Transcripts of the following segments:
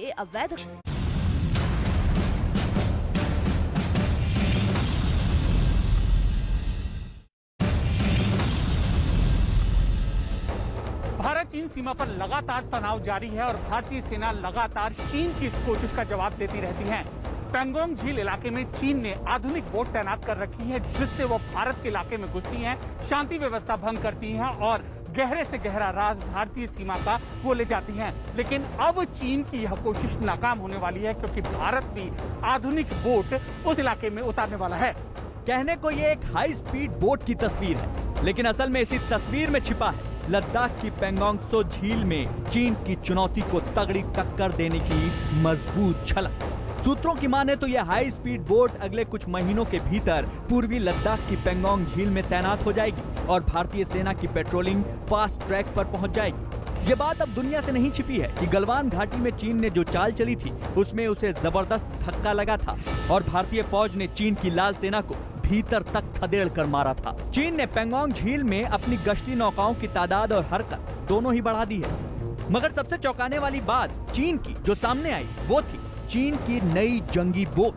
ये अवैध भारत चीन सीमा पर लगातार तनाव जारी है और भारतीय सेना लगातार चीन की इस कोशिश का जवाब देती रहती है। पैंगोंग झील इलाके में चीन ने आधुनिक बोट तैनात कर रखी है, जिससे वो भारत के इलाके में घुसती हैं, शांति व्यवस्था भंग करती हैं और गहरे से गहरा राज भारतीय सीमा का वो ले जाती हैं। लेकिन अब चीन की यह कोशिश नाकाम होने वाली है, क्योंकि भारत भी आधुनिक बोट उस इलाके में उतारने वाला है। कहने को ये एक हाई स्पीड बोट की तस्वीर है, लेकिन असल में इसी तस्वीर में छिपा है लद्दाख की पैंगोंग त्सो झील में चीन की चुनौती को तगड़ी टक्कर देने की मजबूत झलक। सूत्रों की माने तो यह हाई स्पीड बोट अगले कुछ महीनों के भीतर पूर्वी लद्दाख की पैंगोंग झील में तैनात हो जाएगी और भारतीय सेना की पेट्रोलिंग फास्ट ट्रैक पर पहुंच जाएगी। ये बात अब दुनिया से नहीं छिपी है कि गलवान घाटी में चीन ने जो चाल चली थी उसमें उसे जबरदस्त धक्का लगा था और भारतीय फौज ने चीन की लाल सेना को भीतर तक खदेड़ कर मारा था। चीन ने पैंगोंग झील में अपनी गश्ती नौकाओं की तादाद और हरकत दोनों ही बढ़ा दी है। मगर सबसे चौंकाने वाली बात चीन की जो सामने आई वो थी चीन की नई जंगी बोट।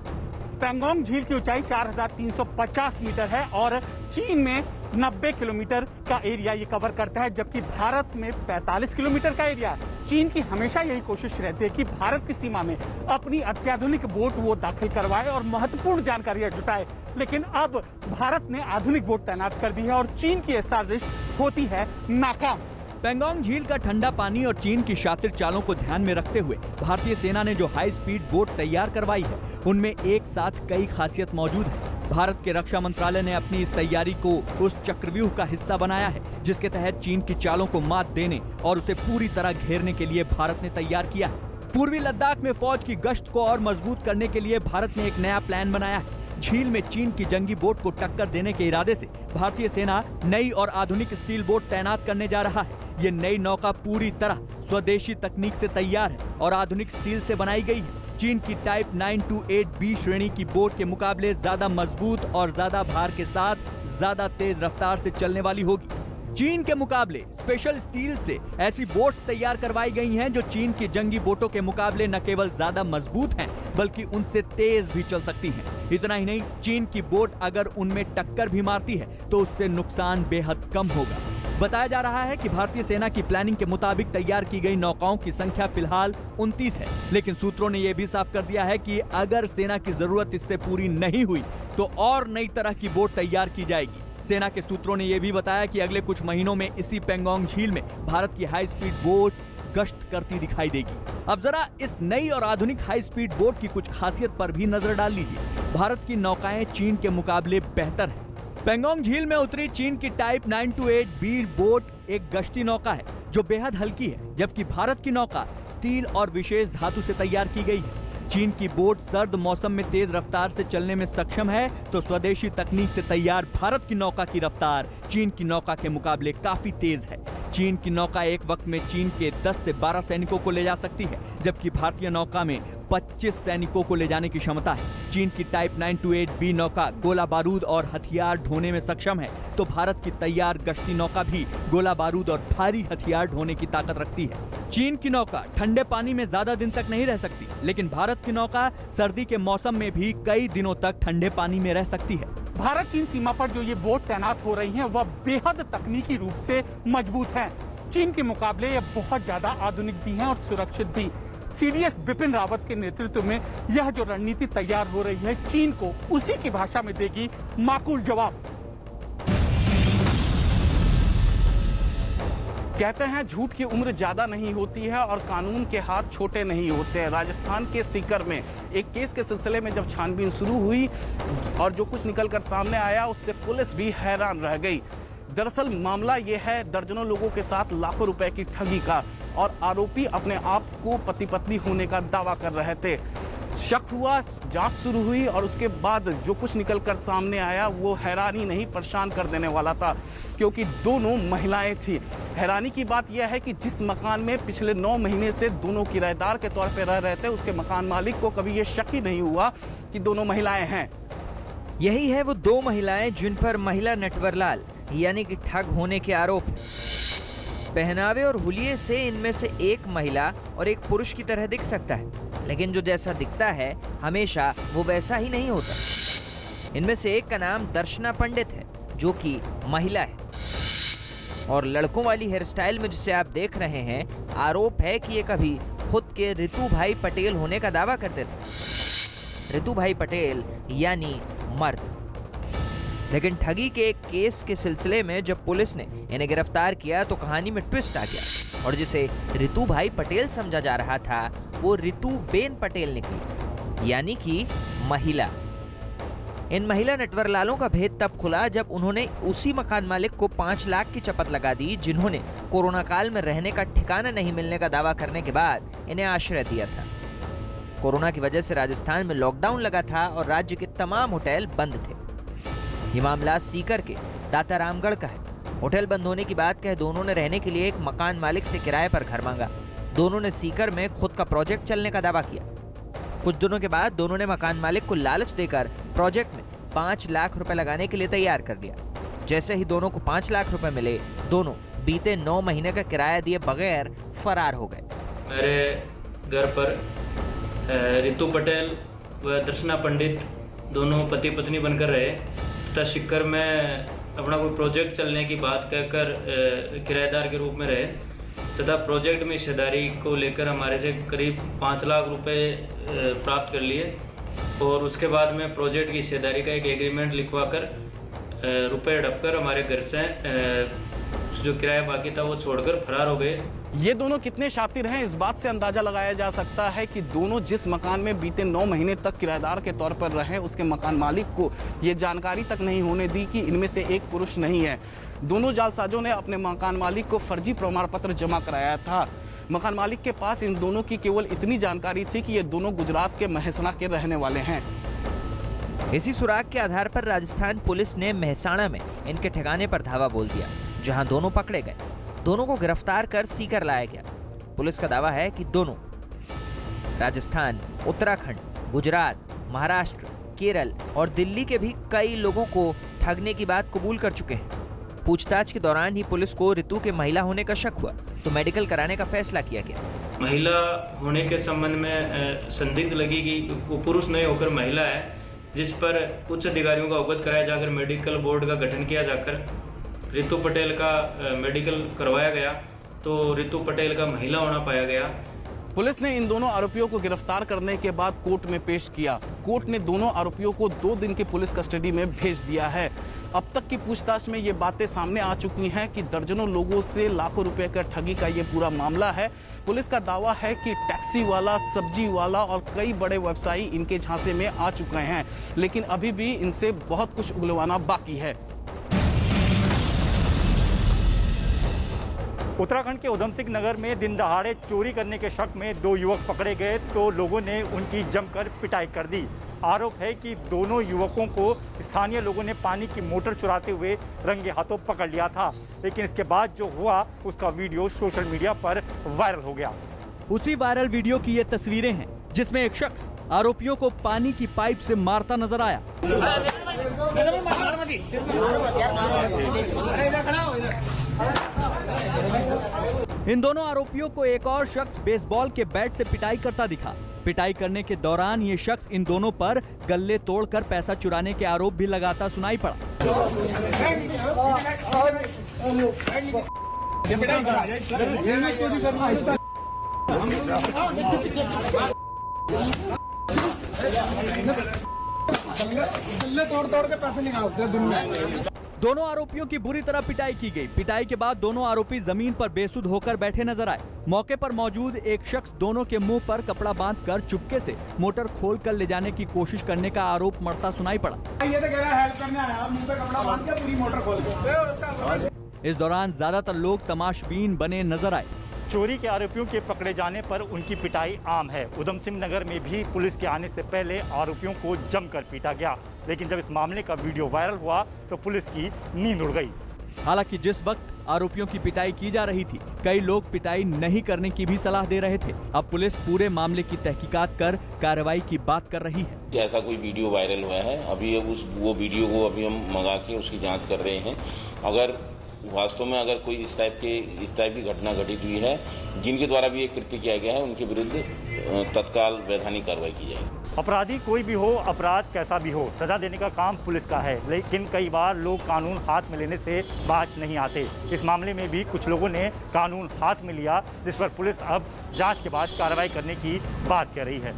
पैंगोंग झील की ऊंचाई 4350 मीटर है और चीन में 90 किलोमीटर का एरिया ये कवर करता है, जबकि भारत में 45 किलोमीटर का एरिया है। चीन की हमेशा यही कोशिश रहती है कि भारत की सीमा में अपनी अत्याधुनिक बोट वो दाखिल करवाए और महत्वपूर्ण जानकारियां जुटाए। लेकिन अब भारत ने आधुनिक बोट तैनात कर दी है और चीन की यह साजिश होती है नाकाम। पैंगोंग झील का ठंडा पानी और चीन की शातिर चालों को ध्यान में रखते हुए भारतीय सेना ने जो हाई स्पीड बोट तैयार करवाई है उनमें एक साथ कई खासियत मौजूद है। भारत के रक्षा मंत्रालय ने अपनी इस तैयारी को उस चक्रव्यूह का हिस्सा बनाया है जिसके तहत चीन की चालों को मात देने और उसे पूरी तरह घेरने के लिए भारत ने तैयार किया है। पूर्वी लद्दाख में फौज की गश्त को और मजबूत करने के लिए भारत ने एक नया प्लान बनाया है। झील में चीन की जंगी बोट को टक्कर देने के इरादे से भारतीय सेना नई और आधुनिक स्टील बोट तैनात करने जा रहा है। ये नई नौका पूरी तरह स्वदेशी तकनीक से तैयार है और आधुनिक स्टील से बनाई गई है। चीन की टाइप 928B श्रेणी की बोट के मुकाबले ज्यादा मजबूत और ज्यादा भार के साथ ज्यादा तेज रफ्तार से चलने वाली होगी। चीन के मुकाबले स्पेशल स्टील से ऐसी बोट्स तैयार करवाई गई हैं जो चीन की जंगी बोटों के मुकाबले न केवल ज्यादा मजबूत हैं बल्कि उनसे तेज भी चल सकती हैं। इतना ही नहीं, चीन की बोट अगर उनमें टक्कर भी मारती है तो उससे नुकसान बेहद कम होगा। बताया जा रहा है कि भारतीय सेना की प्लानिंग के मुताबिक तैयार की गई नौकाओं की संख्या फिलहाल 29 है, लेकिन सूत्रों ने यह भी साफ कर दिया है कि अगर सेना की जरूरत इससे पूरी नहीं हुई तो और नई तरह की बोट तैयार की जाएगी। सेना के सूत्रों ने यह भी बताया कि अगले कुछ महीनों में इसी पैंगोंग झील में भारत की हाई स्पीड बोट गश्त करती दिखाई देगी। अब जरा इस नई और आधुनिक हाई स्पीड बोट की कुछ खासियत पर भी नजर डाल लीजिए। भारत की नौकाएं चीन के मुकाबले बेहतर है। पैंगोंग झील में उतरी चीन की टाइप 928B बोट एक गश्ती नौका है जो बेहद हल्की है, जबकि भारत की नौका स्टील और विशेष धातु से तैयार की गई है। चीन की बोट सर्द मौसम में तेज रफ्तार से चलने में सक्षम है, तो स्वदेशी तकनीक से तैयार भारत की नौका की रफ्तार चीन की नौका के मुकाबले काफी तेज है। चीन की नौका एक वक्त में चीन के 10 से 12 सैनिकों को ले जा सकती है, जबकि भारतीय नौका में 25 सैनिकों को ले जाने की क्षमता है। चीन की टाइप 928B नौका गोला बारूद और हथियार ढोने में सक्षम है, तो भारत की तैयार गश्ती नौका भी गोला बारूद और भारी हथियार ढोने की ताकत रखती है। चीन की नौका ठंडे पानी में ज्यादा दिन तक नहीं रह सकती, लेकिन भारत की नौका सर्दी के मौसम में भी कई दिनों तक ठंडे पानी में रह सकती है। भारत चीन सीमा पर जो ये बोट तैनात हो रही हैं वह बेहद तकनीकी रूप से मजबूत हैं। चीन के मुकाबले ये बहुत ज्यादा आधुनिक भी हैं और सुरक्षित भी। CDS बिपिन रावत के नेतृत्व में यह जो रणनीति तैयार हो रही है चीन को उसी की भाषा में देगी माकूल जवाब। कहते हैं झूठ की उम्र ज्यादा नहीं होती है और कानून के हाथ छोटे नहीं होते हैं। राजस्थान के सीकर में एक केस के सिलसिले में जब छानबीन शुरू हुई और जो कुछ निकलकर सामने आया उससे पुलिस भी हैरान रह गई। दरअसल मामला यह है दर्जनों लोगों के साथ लाखों रुपए की ठगी का और आरोपी अपने आप को पति पत्नी होने का दावा कर रहे थे। शक हुआ, जांच शुरू हुई और उसके बाद जो कुछ निकलकर सामने आया वो हैरानी नहीं परेशान कर देने वाला था, क्योंकि दोनों महिलाएं थी। हैरानी की बात यह है कि जिस मकान में पिछले 9 महीने से दोनों किराएदार के तौर पर रह रहे थे उसके मकान मालिक को कभी ये शक ही नहीं हुआ कि दोनों महिलाएं हैं। यही है वो 2 महिलाएं जिन पर महिला नटवरलाल यानी कि ठग होने के आरोप। पहनावे और हुलिये से इनमें से एक महिला और एक पुरुष की तरह दिख सकता है, लेकिन जो जैसा दिखता है हमेशा वो वैसा ही नहीं होता। इनमें से एक का नाम दर्शना पंडित है, जो कि महिला है, और लड़कों वाली हेयर स्टाइल में जिसे आप देख रहे हैं, आरोप है कि ये कभी खुद के रितु भाई पटेल होने का दावा करते थे। रितु भाई पटेल यानी मर्द। लेकिन ठगी के एक केस के सिलसिले में जब पुलिस ने इन्हें गिरफ्तार किया तो कहानी में ट्विस्ट आ गया, और जिसे रितु भाई पटेल समझा जा रहा था वो रितु बेन पटेल निकली, यानी कि महिला। इन महिला नटवरलालों का भेद तब खुला जब उन्होंने उसी मकान मालिक को 5 लाख की चपत लगा दी, जिन्होंने कोरोना काल में रहने का ठिकाना नहीं मिलने का दावा करने के बाद इन्हें आश्रय दिया था। कोरोना की वजह से राजस्थान में लॉकडाउन लगा था और राज्य के तमाम होटल बंद थे। ये मामला सीकर के दाता रामगढ़ का है। होटल बंद होने की बात कह दोनों ने रहने के लिए एक मकान मालिक से किराए पर घर मांगा। दोनों ने सीकर में खुद का प्रोजेक्ट चलने का दावा किया। कुछ दिनों के बाद दोनों ने मकान मालिक को लालच देकर प्रोजेक्ट में 5 लाख रुपए लगाने के लिए तैयार कर दिया। जैसे ही दोनों को 5 लाख रुपए मिले, दोनों बीते 9 महीने का किराया दिए बगैर फरार हो गए। मेरे घर पर रितु पटेल व दर्शना पंडित दोनों पति पत्नी बनकर रहे तथा सीकर में अपना कोई प्रोजेक्ट चलने की बात कहकर किराएदार के रूप में रहे तथा प्रोजेक्ट में हिस्सेदारी को लेकर हमारे से करीब 5 लाख रुपए प्राप्त कर लिए, और उसके बाद में प्रोजेक्ट की हिस्सेदारी का एक एग्रीमेंट लिखवा कर रुपए हड़प कर हमारे घर से जो किराया बाकी था वो छोड़कर फरार हो गए। ये दोनों कितने शातिर हैं, इस बात से अंदाजा लगाया जा सकता है कि दोनों जिस मकान में बीते 9 महीने तक किराएदार के तौर पर रहे, उसके मकान मालिक को ये जानकारी तक नहीं होने दी कि इनमें से एक पुरुष नहीं है। दोनों जालसाजों ने अपने मकान मालिक को फर्जी प्रमाण पत्र जमा कराया था। मकान मालिक के पास इन दोनों की केवल इतनी जानकारी थी कि ये दोनों गुजरात के महसाणा के रहने वाले हैं। इसी सुराग के आधार पर राजस्थान पुलिस ने महसाणा में इनके ठिकाने पर धावा बोल दिया, जहां दोनों पकड़े गए। दोनों को गिरफ्तार कर सीकर लाया गया। पुलिस का दावा है कि दोनों राजस्थान, उत्तराखंड, गुजरात, महाराष्ट्र, केरल और दिल्ली के भी कई लोगों को ठगने की बात कबूल कर चुके हैं। पूछताछ के दौरान ही पुलिस को रितु के महिला होने का शक हुआ तो मेडिकल कराने का फैसला किया गया। महिला होने के संबंध में संदिग्ध लगी कि वो पुरुष नहीं होकर महिला है, जिस पर उच्च अधिकारियों का अवगत कराया जाकर मेडिकल बोर्ड का गठन किया जाकर रितु पटेल का मेडिकल करवाया गया, तो रितु पटेल का महिला होना पाया गया। पुलिस ने इन दोनों आरोपियों को गिरफ्तार करने के बाद कोर्ट में पेश किया। कोर्ट ने दोनों आरोपियों को 2 दिन की पुलिस कस्टडी में भेज दिया है। अब तक की पूछताछ में ये बातें सामने आ चुकी हैं कि दर्जनों लोगों से लाखों रुपए का ठगी का ये पूरा मामला है। पुलिस का दावा है कि टैक्सी वाला, सब्जी वाला और कई बड़े व्यवसायी इनके झांसे में आ चुके हैं, लेकिन अभी भी इनसे बहुत कुछ उगलवाना बाकी है। उत्तराखंड के उधम सिंह नगर में दिन दहाड़े चोरी करने के शक में 2 युवक पकड़े गए तो लोगों ने उनकी जमकर पिटाई कर दी। आरोप है कि दोनों युवकों को स्थानीय लोगों ने पानी की मोटर चुराते हुए रंगे हाथों पकड़ लिया था, लेकिन इसके बाद जो हुआ उसका वीडियो सोशल मीडिया पर वायरल हो गया। उसी वायरल वीडियो की ये तस्वीरें हैं जिसमें एक शख्स आरोपियों को पानी की पाइप से मारता नजर आया। इन दोनों आरोपियों को एक और शख्स बेसबॉल के बैट से पिटाई करता दिखा। पिटाई करने के दौरान ये शख्स इन दोनों पर गल्ले तोड़कर पैसा चुराने के आरोप भी लगाता सुनाई पड़ा। तोड़ के पैसे निकालते हैं। दोनों आरोपियों की बुरी तरह पिटाई की गई। पिटाई के बाद दोनों आरोपी जमीन पर बेसुध होकर बैठे नजर आए। मौके पर मौजूद एक शख्स दोनों के मुंह पर कपड़ा बांधकर चुपके से मोटर खोलकर ले जाने की कोशिश करने का आरोप मढ़ता सुनाई पड़ा। ये तो कह रहा है हेल्प करने आया, मुंह पे कपड़ा बांध के पूरी मोटर खोल के। इस दौरान ज्यादातर लोग तमाशबीन बने नजर आए। चोरी के आरोपियों के पकड़े जाने पर उनकी पिटाई आम है। उधम सिंह नगर में भी पुलिस के आने से पहले आरोपियों को जमकर पीटा गया, लेकिन जब इस मामले का वीडियो वायरल हुआ तो पुलिस की नींद उड़ गई। हालांकि जिस वक्त आरोपियों की पिटाई की जा रही थी, कई लोग पिटाई नहीं करने की भी सलाह दे रहे थे। अब पुलिस पूरे मामले की तहकीकात कर कार्रवाई की बात कर रही है। ऐसा कोई वीडियो वायरल हुआ है, अभी वो वीडियो को अभी हम मंगा के उसकी जांच कर रहे हैं। अगर वास्तव में अगर कोई इस टाइप की घटना घटित हुई है जिनके द्वारा भी ये कृत्य किया गया है, उनके विरुद्ध तत्काल वैधानिक कार्रवाई की जाएगी। अपराधी कोई भी हो, अपराध कैसा भी हो, सजा देने का काम पुलिस का है, लेकिन कई बार लोग कानून हाथ में लेने से बाज नहीं आते। इस मामले में भी कुछ लोगों ने कानून हाथ में लिया, जिस पर पुलिस अब जांच के बाद कार्रवाई करने की बात कह रही है।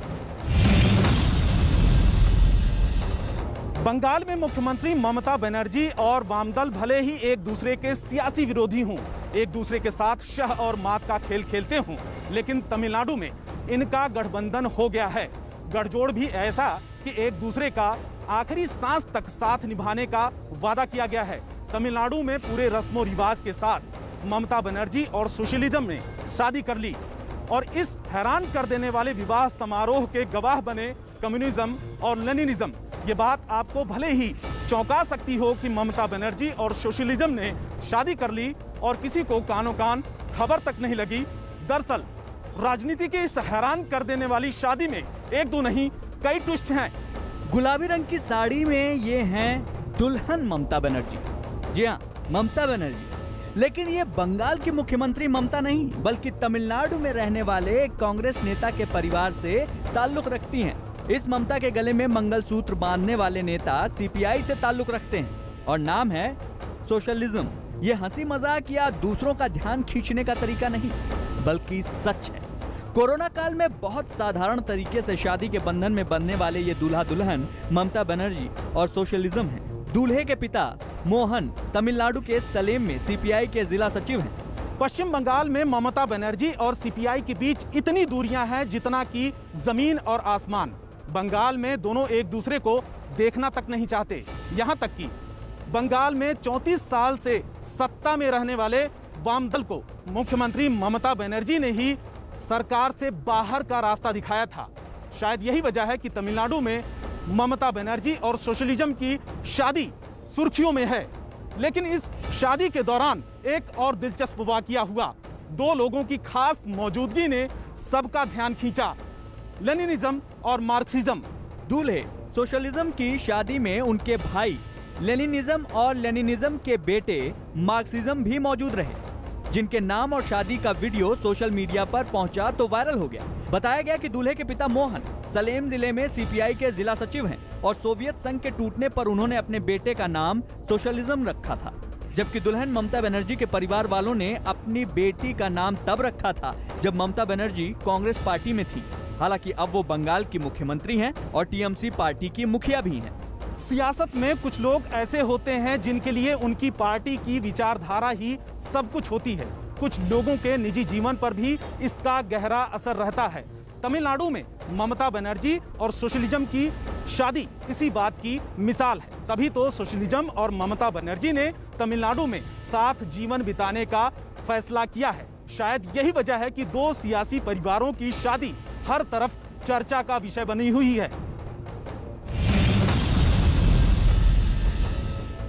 बंगाल में मुख्यमंत्री ममता बनर्जी और वामदल भले ही एक दूसरे के सियासी विरोधी हों, एक दूसरे के साथ शह और मात का खेल खेलते हों, लेकिन तमिलनाडु में इनका गठबंधन हो गया है। गठजोड़ भी ऐसा कि एक दूसरे का आखिरी सांस तक साथ निभाने का वादा किया गया है। तमिलनाडु में पूरे रस्मो रिवाज के साथ ममता बनर्जी और सोशलिज्म ने शादी कर ली और इस हैरान कर देने वाले विवाह समारोह के गवाह बने कम्युनिज्म और लेनिनिज्म। ये बात आपको भले ही चौंका सकती हो कि ममता बनर्जी और सोशलिज्म ने शादी कर ली और किसी को कानो कान खबर तक नहीं लगी। दरअसल राजनीति के इस हैरान कर देने वाली शादी में एक दो नहीं कई ट्विस्ट हैं। गुलाबी रंग की साड़ी में ये हैं दुल्हन ममता बनर्जी। जी हाँ, ममता बनर्जी। लेकिन ये बंगाल की मुख्यमंत्री ममता नहीं, बल्कि तमिलनाडु में रहने वाले एक कांग्रेस नेता के परिवार से ताल्लुक रखती हैं। इस ममता के गले में मंगलसूत्र बांधने वाले नेता सीपीआई से ताल्लुक रखते हैं और नाम है सोशलिज्म। ये हंसी मजाक या दूसरों का ध्यान खींचने का तरीका नहीं, बल्कि सच है। कोरोना काल में बहुत साधारण तरीके से शादी के बंधन में बंधने वाले ये दूल्हा दुल्हन ममता बनर्जी और सोशलिज्म है। दूल्हे के पिता मोहन तमिलनाडु के सलेम में सीपीआई के जिला सचिव हैं। पश्चिम बंगाल में ममता बनर्जी और सीपीआई के बीच इतनी दूरियां हैं जितना कि जमीन और आसमान। बंगाल में दोनों एक दूसरे को देखना तक नहीं चाहते। यहां तक कि बंगाल में 34 साल से सत्ता में रहने वाले वामदल को मुख्यमंत्री ममता बनर्जी ने ही सरकार से बाहर का रास्ता दिखाया था। शायद यही वजह है कि तमिलनाडु में ममता बनर्जी और सोशलिज्म की शादी सुर्खियों में है। लेकिन इस शादी के दौरान एक और दिलचस्प वाकया हुआ। दो लोगों की खास मौजूदगी ने सबका ध्यान खींचा, लेनिनिज्म और मार्क्सिज्म। दूल्हे सोशलिज्म की शादी में उनके भाई लेनिनिज्म और लेनिनिज्म के बेटे मार्क्सिज्म भी मौजूद रहे, जिनके नाम और शादी का वीडियो सोशल मीडिया पर पहुंचा तो वायरल हो गया। बताया गया कि दूल्हे के पिता मोहन सलेम जिले में सीपीआई के जिला सचिव हैं और सोवियत संघ के टूटने पर उन्होंने अपने बेटे का नाम सोशलिज्म रखा था, जबकि दुल्हन ममता बनर्जी के परिवार वालों ने अपनी बेटी का नाम तब रखा था जब ममता बनर्जी कांग्रेस पार्टी में थी। हालांकि अब वो बंगाल की मुख्यमंत्री हैं और टीएमसी पार्टी की मुखिया भी हैं। सियासत में कुछ लोग ऐसे होते हैं जिनके लिए उनकी पार्टी की विचारधारा ही सब कुछ होती है। कुछ लोगों के निजी जीवन पर भी इसका गहरा असर रहता है। तमिलनाडु में ममता बनर्जी और सोशलिज्म की शादी इसी बात की मिसाल है। तभी तो सोशलिज्म और ममता बनर्जी ने तमिलनाडु में साथ जीवन बिताने का फैसला किया है। शायद यही वजह है कि दो सियासी परिवारों की शादी हर तरफ चर्चा का विषय बनी हुई है।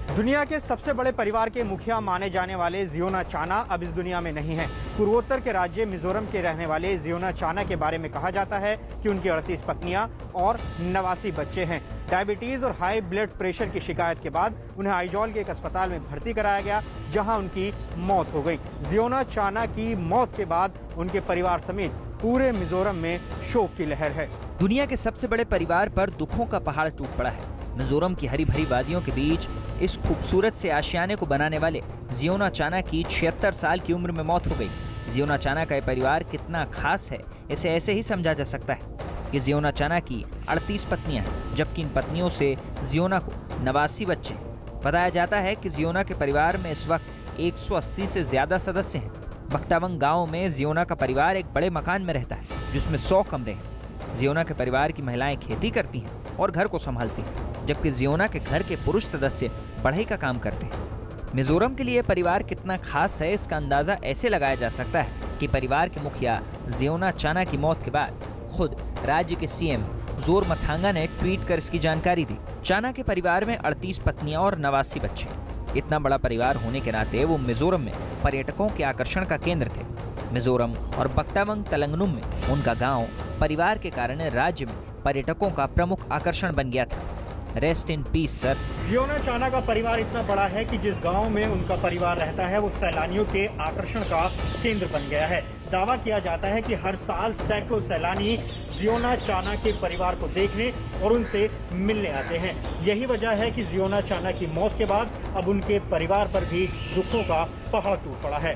दुनिया के सबसे बड़े परिवार के मुखिया माने जाने वाले जियोना चाना अब इस दुनिया में नहीं हैं। पूर्वोत्तर के राज्य मिजोरम के रहने वाले जियोना चाना के बारे में कहा जाता है कि उनकी 38 पत्नियां और 89 बच्चे हैं। डायबिटीज और हाई ब्लड प्रेशर की शिकायत के बाद उन्हें आइजॉल के एक अस्पताल में भर्ती कराया गया, जहां उनकी मौत हो गई। जियोना चाना की मौत के बाद उनके परिवार समेत पूरे मिजोरम में शोक की लहर है। दुनिया के सबसे बड़े परिवार पर दुखों का पहाड़ टूट पड़ा है। मिजोरम की हरी भरी वादियों के बीच इस खूबसूरत से आशियाने को बनाने वाले जियोना चाना की 76 साल की उम्र में मौत हो गई। जियोना चाना का परिवार कितना खास है, इसे ऐसे ही समझा जा सकता है कि जियोना चाना की 38 पत्नियां हैं, जबकि इन पत्नियों से जियोना को 89 बच्चे हैं। बताया जाता है कि जियोना के परिवार में इस वक्त 180 से ज्यादा सदस्य हैं। बक्टावंग गांव में जियोना का परिवार एक बड़े मकान में रहता है, जिसमें 100 कमरे हैं। जियोना के परिवार की महिलाएं खेती करती हैं और घर को संभालती हैं, जबकि जियोना के घर के पुरुष सदस्य बढ़ई का काम करते हैं। मिजोरम के लिए परिवार कितना खास है, इसका अंदाजा ऐसे लगाया जा सकता है कि परिवार के मुखिया जियोना चाना की मौत के बाद खुद राज्य के सीएम जोरमथांगा ने ट्वीट कर इसकी जानकारी दी। चाना के परिवार में 38 पत्नियां और 89 बच्चे। इतना बड़ा परिवार होने के नाते वो मिजोरम में पर्यटकों के आकर्षण का केंद्र थे। मिजोरम और बक्टावंग तलंगनुम में उनका गांव परिवार के कारण राज्य में पर्यटकों का प्रमुख आकर्षण बन गया था। Rest in peace sir. जियोना चाना का परिवार इतना बड़ा है कि जिस गांव में उनका परिवार रहता है वो सैलानियों के आकर्षण का केंद्र बन गया है। दावा किया जाता है कि हर साल सैकड़ों सैलानी जियोना चाना के परिवार को देखने और उनसे मिलने आते हैं। यही वजह है कि जियोना चाना की मौत के बाद अब उनके परिवार पर भी दुखों का पहाड़ टूट पड़ा है।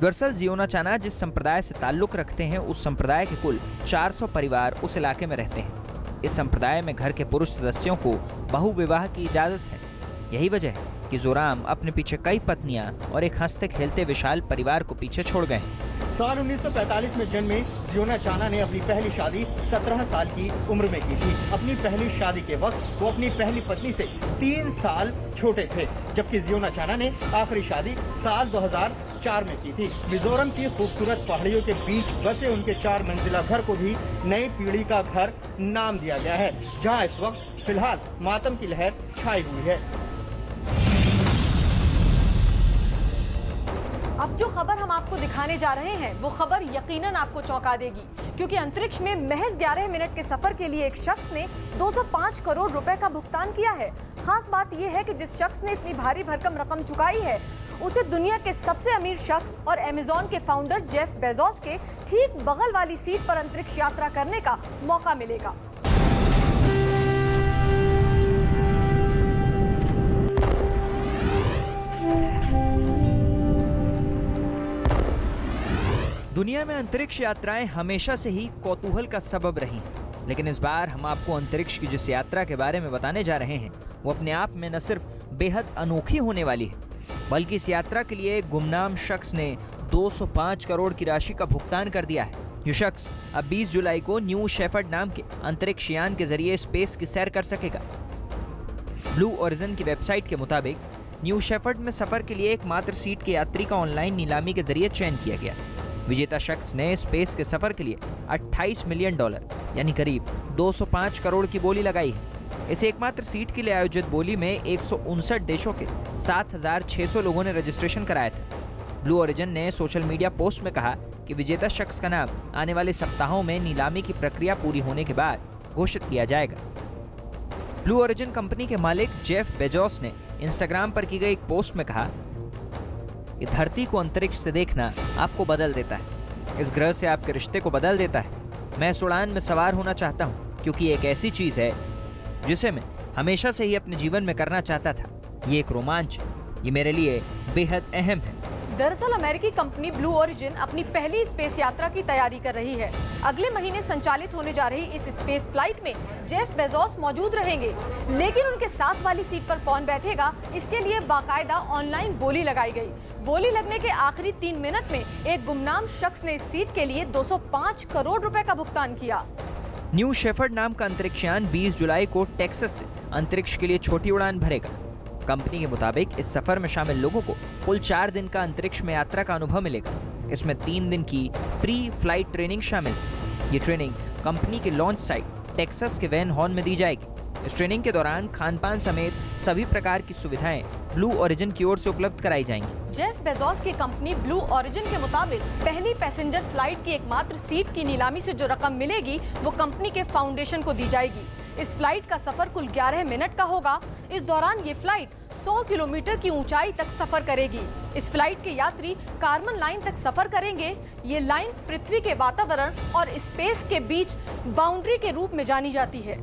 दरअसल जियोना चाना जिस संप्रदाय से ताल्लुक रखते हैं उस संप्रदाय के कुल 400 परिवार उस इलाके में रहते हैं। इस संप्रदाय में घर के पुरुष सदस्यों को बहुविवाह की इजाजत है। यही वजह है कि जोराम अपने पीछे कई पत्नियां और एक हंसते खेलते विशाल परिवार को पीछे छोड़ गए। साल 1945 में जन्मे जियोना चाना ने अपनी पहली शादी 17 साल की उम्र में की थी। अपनी पहली शादी के वक्त वो अपनी पहली पत्नी से 3 साल छोटे थे, जबकि जियोना चाना ने आखिरी शादी साल 2004 में की थी। मिजोरम की खूबसूरत पहाड़ियों के बीच बसे उनके 4 मंजिला घर को भी नई पीढ़ी का घर नाम दिया गया है, जहां इस वक्त फिलहाल मातम की लहर छाई हुई है। अब जो खबर हम आपको दिखाने जा रहे हैं वो खबर यकीनन आपको चौंका देगी, क्योंकि अंतरिक्ष में महज 11 मिनट के सफर के लिए एक शख्स ने 205 करोड़ रुपए का भुगतान किया है। खास बात यह है कि जिस शख्स ने इतनी भारी भरकम रकम चुकाई है उसे दुनिया के सबसे अमीर शख्स और अमेज़न के फाउंडर जेफ बेजोस के ठीक बगल वाली सीट पर अंतरिक्ष यात्रा करने का मौका मिलेगा। दुनिया में अंतरिक्ष यात्राएं हमेशा से ही कौतूहल का सबब रही हैं, लेकिन इस बार हम आपको अंतरिक्ष की जिस यात्रा के बारे में बताने जा रहे हैं वो अपने आप में न सिर्फ बेहद अनोखी होने वाली है, बल्कि इस यात्रा के लिए एक गुमनाम शख्स ने 205 करोड़ की राशि का भुगतान कर दिया है। ये शख्स अब 20 जुलाई को न्यू शेफर्ड नाम के अंतरिक्ष यान के जरिए स्पेस की सैर कर सकेगा। ब्लू ओरिजिन की वेबसाइट के मुताबिक न्यू शेफर्ड में सफर के लिए एकमात्र सीट के यात्री का ऑनलाइन नीलामी के जरिए चयन किया गया। विजेता शख्स ने स्पेस के सफर के लिए $28 मिलियन यानी करीब 205 करोड़ की बोली लगाई है। इस एकमात्र सीट के लिए आयोजित बोली में 159 देशों के 7,600 लोगों ने रजिस्ट्रेशन कराया था। ब्लू ओरिजिन ने सोशल मीडिया पोस्ट में कहा कि विजेता शख्स का नाम आने वाले सप्ताहों में नीलामी की प्रक्रिया पूरी होने के बाद घोषित किया जाएगा। ब्लू ओरिजिन कंपनी के मालिक जेफ बेजोस ने इंस्टाग्राम पर की गई एक पोस्ट में कहा, ये धरती को अंतरिक्ष से देखना आपको बदल देता है, इस ग्रह से आपके रिश्ते को बदल देता है। मैं इस उड़ान में सवार होना चाहता हूँ क्योंकि ये एक ऐसी चीज है जिसे मैं हमेशा से ही अपने जीवन में करना चाहता था। ये एक रोमांच, ये मेरे लिए बेहद अहम है। दरअसल अमेरिकी कंपनी ब्लू ओरिजिन अपनी पहली स्पेस यात्रा की तैयारी कर रही है। अगले महीने संचालित होने जा रही इस स्पेस फ्लाइट में जेफ बेजोस मौजूद रहेंगे, लेकिन उनके साथ वाली सीट पर कौन बैठेगा इसके लिए बाकायदा ऑनलाइन बोली लगाई गई। बोली लगने के आखिरी 3 मिनट में एक गुमनाम शख्स ने इस सीट के लिए 205 करोड़ रुपए का भुगतान किया। न्यू शेफर्ड नाम का अंतरिक्ष यान 20 जुलाई को टेक्सास से अंतरिक्ष के लिए छोटी उड़ान भरेगा। कंपनी के मुताबिक इस सफर में शामिल लोगों को कुल 4 दिन का अंतरिक्ष में यात्रा का अनुभव मिलेगा। इसमें 3 दिन की प्री फ्लाइट ट्रेनिंग शामिल है। ये ट्रेनिंग कंपनी के लॉन्च साइट टेक्सास के वैन हॉर्न में दी जाएगी। इस ट्रेनिंग के दौरान खान-पान समेत सभी प्रकार की सुविधाएं ब्लू ओरिजिन की ओर से उपलब्ध कराई जाएंगी। जेफ बेजोस की कंपनी ब्लू ओरिजिन के मुताबिक पहली पैसेंजर फ्लाइट की एकमात्र सीट की नीलामी से जो रकम मिलेगी वो कंपनी के फाउंडेशन को दी जाएगी। इस फ्लाइट का सफर कुल 11 मिनट का होगा। इस दौरान ये फ्लाइट 100 किलोमीटर की ऊंचाई तक सफर करेगी। इस फ्लाइट के यात्री कार्बन लाइन तक सफर करेंगे। ये लाइन पृथ्वी के वातावरण और स्पेस के बीच बाउंड्री के रूप में जानी जाती है।